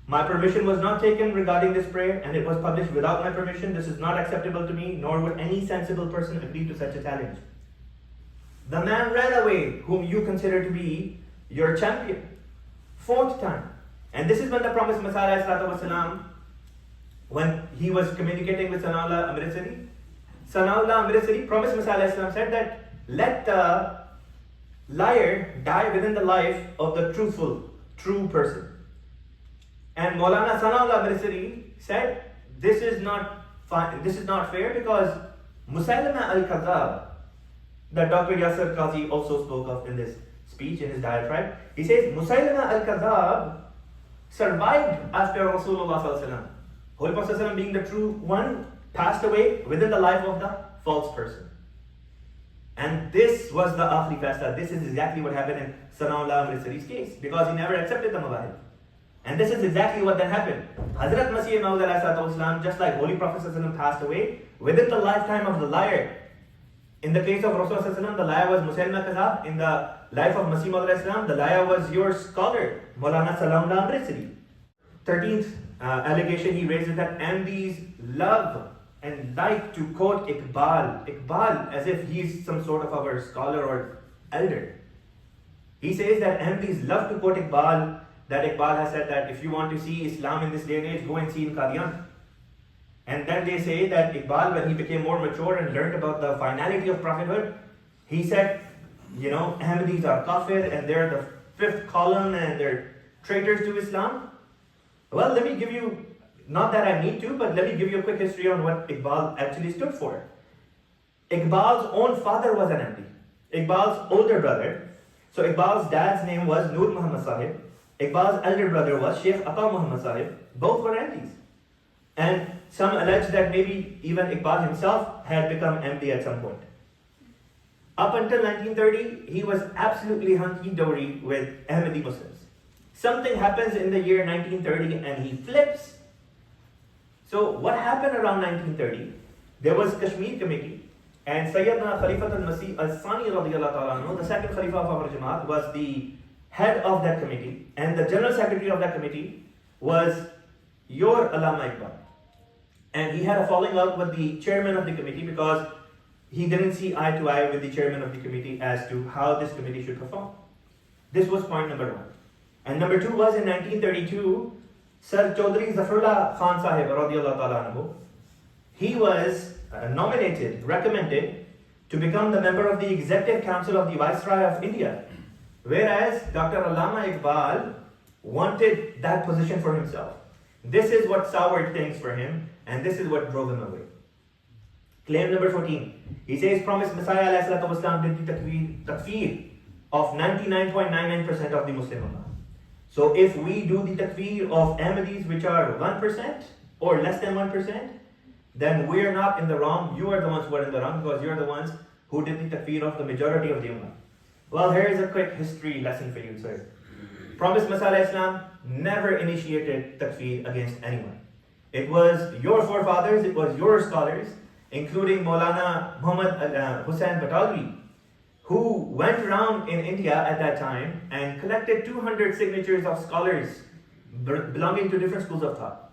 Speaker 1: My permission was not taken regarding this prayer, and it was published without my permission. This is not acceptable to me, nor would any sensible person agree to such a challenge. The man ran away, whom you consider to be your champion. 4th time. And this is when the Promised Messiah, والسلام, when he was communicating with Thanaullah Amritsari, Thanaullah Amritsari, Promised Messiah said that let the liar die within the life of the truthful, true person. And Maulana Thanaullah Amritsari said, this is not fair, because Musaylama al-Kadhab, that Dr. Yasir Qadhi also spoke of in this speech, in his diatribe, he says, Musaylama al-Kadhab survived after Rasulullah sallallahu alaihi wasallam. Holy Prophet sallallahu alaihi wasallam, being the true one, passed away within the life of the false person. And this was the Akhri Faisla. This is exactly what happened in Thanaullah Amritsari's case, because he never accepted the Mubahil. And this is exactly what then happened. Hazrat Masih Maud, just like Holy Prophet ﷺ passed away within the lifetime of the liar. In the case of Rasulullah ﷺ, the liar was Musaylama Kadhab. In the life of Masih Maud, the liar was your scholar, Maulana Thanaullah Amritsari. 13th allegation he raises that Ahmadis love and like to quote Iqbal as if he is some sort of our scholar or elder. He says that Ahmadis love to quote Iqbal, that Iqbal has said that if you want to see Islam in this day and age, go and see in Qadian. And then they say that Iqbal, when he became more mature and learned about the finality of prophethood, he said, Ahmadis are kafir and they're the 5th column and they're traitors to Islam. Well, let me give you, not that I need to, but let me give you a quick history on what Iqbal actually stood for. Iqbal's own father was an Ahmadi. Iqbal's older brother, so Iqbal's dad's name was Noor Muhammad Sahib. Iqbal's elder brother was Sheikh Aqa Muhammad Sahib. Both were Ahmadis. And some allege that maybe even Iqbal himself had become Ahmadi at some point. Up until 1930, he was absolutely hunky-dory with Ahmadi Muslims. Something happens in the year 1930 and he flips. So what happened around 1930? There was Kashmir Committee, and Sayyidina Khalifatul Masih al-Thani radiyallahu ta'ala anhu, the second Khalifa of our Jamaat, was the head of that committee, and the general secretary of that committee was your Allama Iqbal. And he had a falling out with the chairman of the committee because he didn't see eye to eye with the chairman of the committee as to how this committee should perform. This was point number 1. And number 2 was in 1932, Sir Chaudhry Zafarullah Khan Sahib radiyallahu ta'ala anhu, he was recommended to become the member of the Executive Council of the Viceroy of India. Whereas Dr. Allama Iqbal wanted that position for himself. This is what soured things for him, and this is what drove him away. Claim number 14. He says, Promised Messiah ﷺ did the takfir of 99.99% of the Muslim Ummah. So if we do the takfir of Ahmadis which are 1% or less than 1%, then we are not in the wrong. You are the ones who are in the wrong, because you are the ones who did the takfir of the majority of the Ummah. Well, here is a quick history lesson for you, sir. Promised Messiah Islam never initiated takfir against anyone. It was your forefathers, it was your scholars, including Maulana Muhammad Hussain Batalwi, who went around in India at that time and collected 200 signatures of scholars belonging to different schools of thought,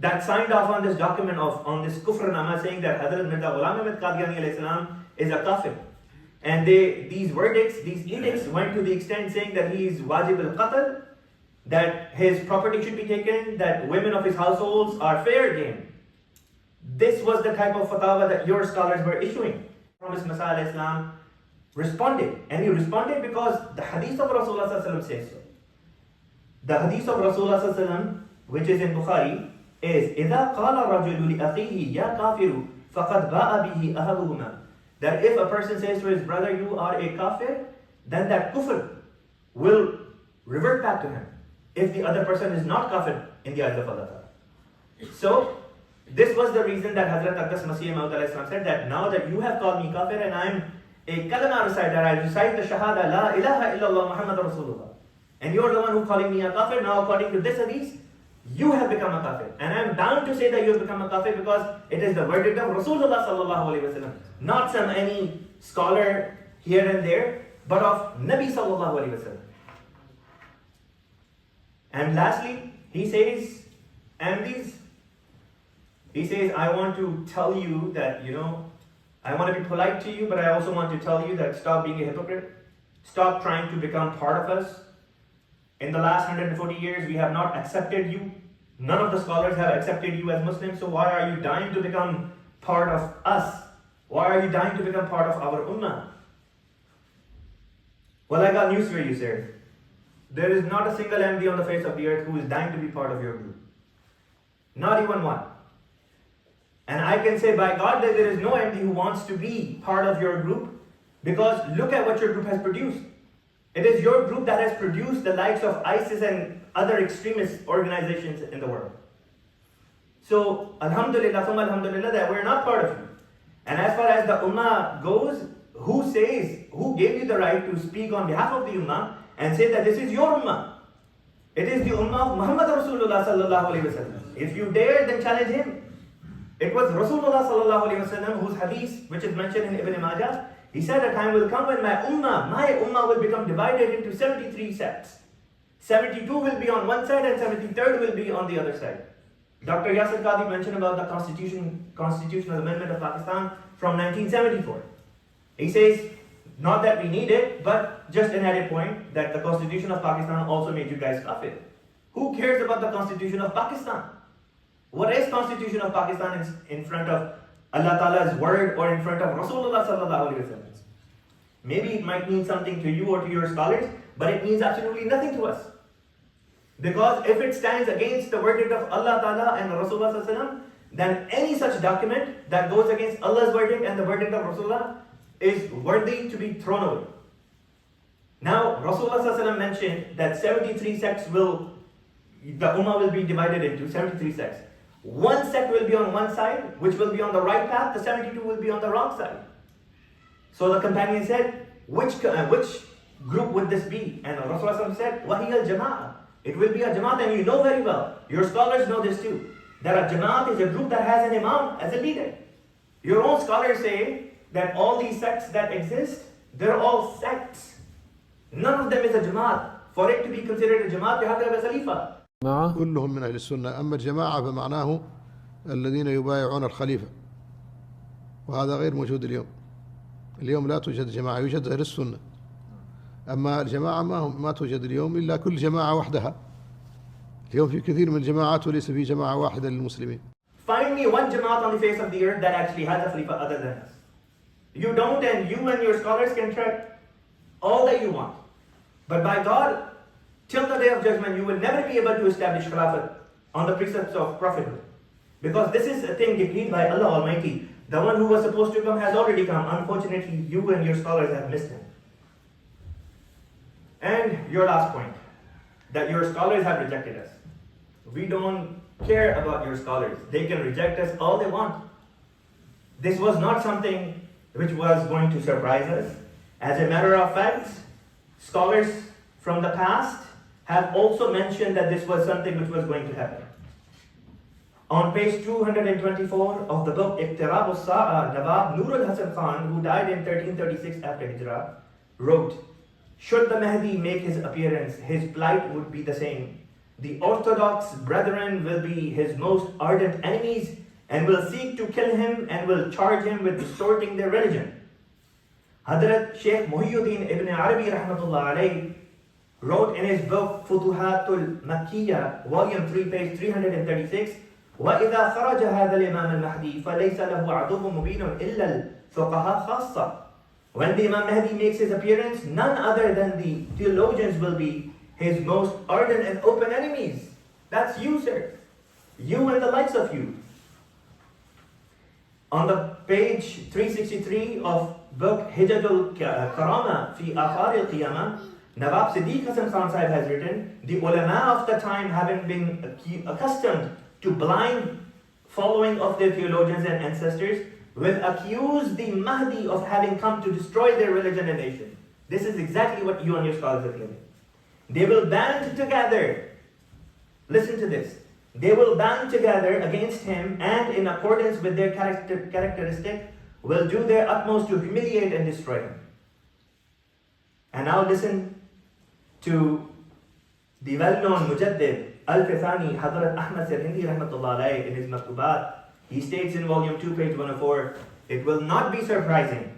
Speaker 1: that signed off on this document on this kufrnama saying that Hazrat Mirza Ghulam Ahmad Qadiani alayhi salam is a kafir. And these verdicts, these edicts went to the extent saying that he is wajib al-qatl, that his property should be taken, that women of his households are fair game. This was the type of fatwa that your scholars were issuing. Promised Messiah alayhi salam responded, and he responded because the hadith of Rasulullah says so. The hadith of Rasulullah which is in Bukhari is إِذَا قَالَ الرَّجُلُ لِأَخِيهِ يَا كَافِرُ فَقَدْ بَاءَ بِهِ أَهَلُهُمَا. That if a person says to his brother, you are a kafir, then that kufr will revert back to him if the other person is not kafir in the eyes of Allah. So, this was the reason that Hazrat Aqdas Masih Maud said that now that you have called me kafir and I am a kalama reciter, I recite the shahada, la ilaha illallah Muhammad Rasulullah, and you are the one who calling me a kafir, now according to this hadith, you have become a kafir. And I am bound to say that you have become a kafir because it is the verdict of Rasulullah sallallahu alaihi wasallam, not some any scholar here and there, but of Nabi sallallahu alaihi wasallam. And lastly, he says, I want to tell you that, I want to be polite to you, but I also want to tell you that stop being a hypocrite. Stop trying to become part of us. In the last 140 years, we have not accepted you. None of the scholars have accepted you as Muslims, so why are you dying to become part of us? Why are you dying to become part of our ummah? Well, I got news for you, sir. There is not a single MD on the face of the earth who is dying to be part of your group. Not even one. And I can say by God that there is no MD who wants to be part of your group, because look at what your group has produced. It is your group that has produced the likes of ISIS and other extremist organizations in the world. So, alhamdulillah, that we're not part of you. And as far as the ummah goes, who gave you the right to speak on behalf of the ummah and say that this is your ummah? It is the ummah of Muhammad Rasulullah sallallahu alaihi wasallam. If you dare, then challenge him. It was Rasulullah sallallahu alaihi wasallam whose hadith, which is mentioned in Ibn Majah, he said a time will come when my ummah will become divided into 73 sects. 72 will be on one side and 73rd will be on the other side. Dr. Yasir Qadhi mentioned about the constitutional amendment of Pakistan from 1974. He says, not that we need it, but just an added point that the constitution of Pakistan also made you guys kafir. Who cares about the constitution of Pakistan? What is constitution of Pakistan in front of Allah Ta'ala's word or in front of Rasulullah sallallahu alaihi wasallam? Maybe it might mean something to you or to your scholars, but it means absolutely nothing to us. Because if it stands against the verdict of Allah Ta'ala and Rasulullah sallallahu alaihi wasallam, then any such document that goes against Allah's verdict and the verdict of Rasulullah is worthy to be thrown away. Now, Rasulullah sallallahu alaihi wasallam mentioned that 73 sects the ummah will be divided into 73 sects. One sect will be on one side, which will be on the right path, the 72 will be on the wrong side. So the companion said, which group would this be? And Rasulullah said, Wahi al-Jama'ah. It will be a Jama'at, and you know very well, your scholars know this too, that a Jama'at is a group that has an Imam as a leader. Your own scholars say that all these sects that exist, they're all sects. None of them is a Jama'at. For it to be considered a Jama'at, you have to have a Khalifa.
Speaker 3: كلهم من أهل السنة. أما الجماعة فمعناه الذين يبايعون الخليفة، وهذا غير موجود اليوم. اليوم لا توجد جماعة، يوجد أهل السنة. أما الجماعة ما توجد اليوم إلا كل جماعة وحدها. اليوم في كثير من الجماعات وليس في جماعة واحدة للمسلمين.
Speaker 1: Find me one Jamaat on the face of the earth that actually has a Khalifa other than us. You don't, and you and your scholars can try all that you want. But by God, till the day of judgment, you will never be able to establish Khilafat on the precepts of Prophethood. Because this is a thing decreed by Allah Almighty. The one who was supposed to come has already come. Unfortunately, you and your scholars have missed him. And your last point, that your scholars have rejected us. We don't care about your scholars. They can reject us all they want. This was not something which was going to surprise us. As a matter of fact, scholars from the past have also mentioned that this was something which was going to happen. On page 224 of the book Iqtirab al-Sa'a, Nawab Nur al-Hasan Khan, who died in 1336 after Hijrah, wrote, should the Mahdi make his appearance, his plight would be the same. The orthodox brethren will be his most ardent enemies and will seek to kill him and will charge him with distorting their religion. Hazrat Sheikh Muhyiddin ibn Arabi rahmatullah alayhi wrote in his book Futuhatul Makkiyah, volume 3, page 336, وَإِذَا خَرَجَ هَذَا الْإِمَامِ الْمَهْدِي فَلَيْسَ لَهُ عَدُوٌّ مُبِينٌ إِلَّا الْفُقَهَاء خَاصَّةً. When the Imam Mahdi makes his appearance, none other than the theologians will be his most ardent and open enemies. That's you, sir. You and the likes of you. On the page 363 of book Hijjatul Karama fi Akhar al-Qiyamah, Nawab Siddiq Hasan Khan Sahib has written, the ulama of the time, having been accustomed to blind following of their theologians and ancestors, will accuse the Mahdi of having come to destroy their religion and nation. This is exactly what you and your scholars are claiming. They will band together. Listen to this. They will band together against him and in accordance with their characteristic will do their utmost to humiliate and destroy him. And now listen to the well-known Mujaddid Al-Fithani, Hazrat Ahmad Sirhindi rahmatullah alayhi, in his Maktubat. He states in volume 2, page 104, it will not be surprising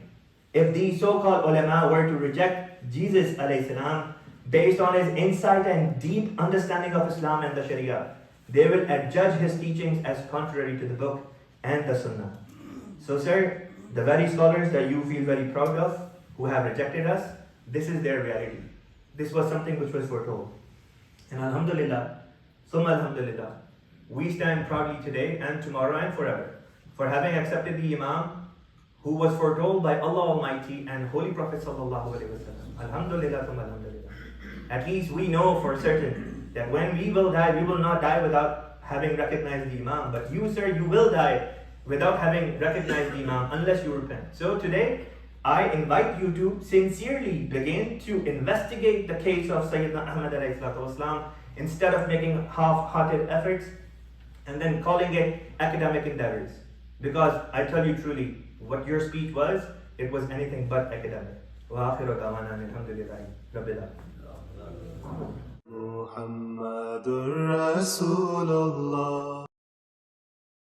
Speaker 1: if these so-called ulama were to reject Jesus alayhi salam based on his insight and deep understanding of Islam and the Sharia. They will adjudge his teachings as contrary to the book and the Sunnah. So sir, the very scholars that you feel very proud of, who have rejected us, this is their reality. This was something which was foretold. And alhamdulillah, summa alhamdulillah, we stand proudly today and tomorrow and forever for having accepted the Imam who was foretold by Allah Almighty and Holy Prophet sallallahu alaihi wasallam. Alhamdulillah, summa alhamdulillah. At least we know for certain that when we will die, we will not die without having recognized the Imam. But you, sir, you will die without having recognized the Imam unless you repent. So today, I invite you to sincerely begin to investigate the case of Sayyidina Ahmad alayhi salatu wasalam instead of making half-hearted efforts and then calling it academic endeavors. Because I tell you truly, what your speech was, it was anything but academic. Wa akhiru da'wana alhamdulillahi rabbil alamin.
Speaker 4: Muhammadur Rasulullah.